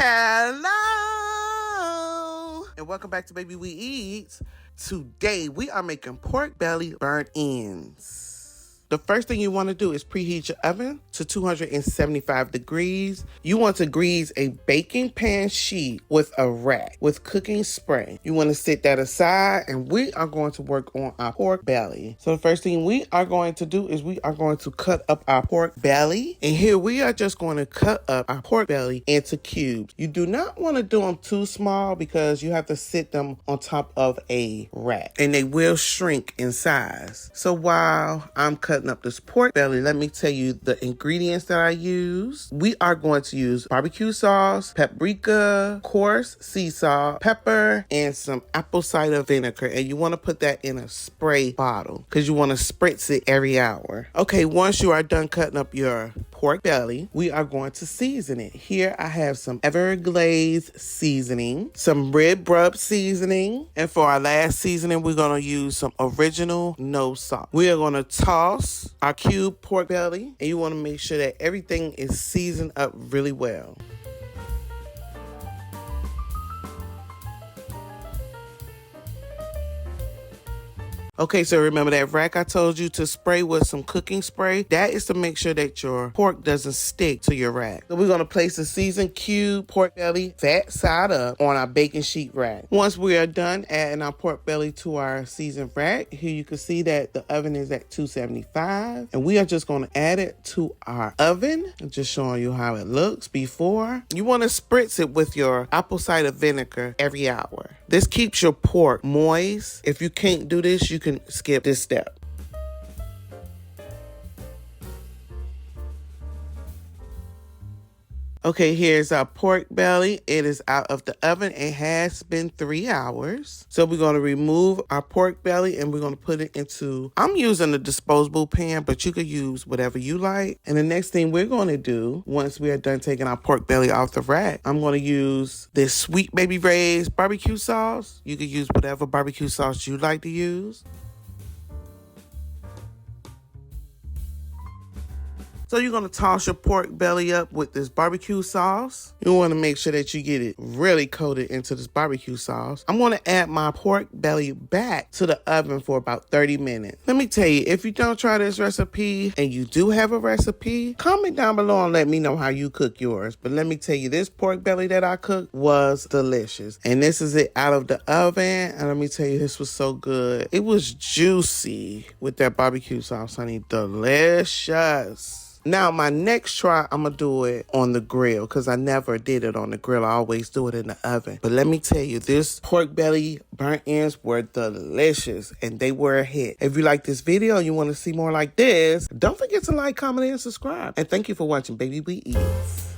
Hello and welcome back to Baby We Eat. Today we are making pork belly burnt ends. The first thing you want to do is preheat your oven to 275 degrees. You want to grease a baking pan sheet with a rack with cooking spray. You want to set that aside, and we are going to work on our pork belly. So the first thing we are going to do is we are going to cut up our pork belly. And here we are just going to cut up our pork belly into cubes. You do not want to do them too small because you have to sit them on top of a rack and they will shrink in size. So while I'm cutting up this pork belly, let me tell you the ingredients that I use. We are going to use barbecue sauce, paprika, coarse sea salt, pepper, and some apple cider vinegar. And you want to put that in a spray bottle because you want to spritz it every hour. Okay, once you are done cutting up your pork belly, we are going to season it. Here I have some glaze seasoning, some red rub seasoning, and for our last seasoning, we're going to use some original no salt. We are going to toss our cube pork belly, and you want to make sure that everything is seasoned up really well. Okay, so remember that rack I told you to spray with some cooking spray? That is to make sure that your pork doesn't stick to your rack. So we're going to place the seasoned cube pork belly fat side up on our baking sheet rack. Once we are done adding our pork belly to our seasoned rack, here you can see that the oven is at 275. And we are just going to add it to our oven. I'm just showing you how it looks before. You want to spritz it with your apple cider vinegar every hour. This keeps your pork moist. If you can't do this, you can skip this step. Okay, here's our pork belly. It is out of the oven. It has been 3 hours. So we're going to remove our pork belly and we're going to put it into, I'm using a disposable pan, but you could use whatever you like. And the next thing we're going to do, once we are done taking our pork belly off the rack, I'm going to use this Sweet Baby Ray's barbecue sauce. You could use whatever barbecue sauce you like to use. So you're going to toss your pork belly up with this barbecue sauce. You want to make sure that you get it really coated into this barbecue sauce. I'm going to add my pork belly back to the oven for about 30 minutes. Let me tell you, if you don't try this recipe and you do have a recipe, comment down below and let me know how you cook yours. But let me tell you, this pork belly that I cooked was delicious. And this is it out of the oven. And let me tell you, this was so good. It was juicy with that barbecue sauce, honey. Delicious. Now, my next try, I'm going to do it on the grill because I never did it on the grill. I always do it in the oven. But let me tell you, this pork belly burnt ends were delicious and they were a hit. If you like this video and you want to see more like this, don't forget to like, comment, and subscribe. And thank you for watching Baby We Eat.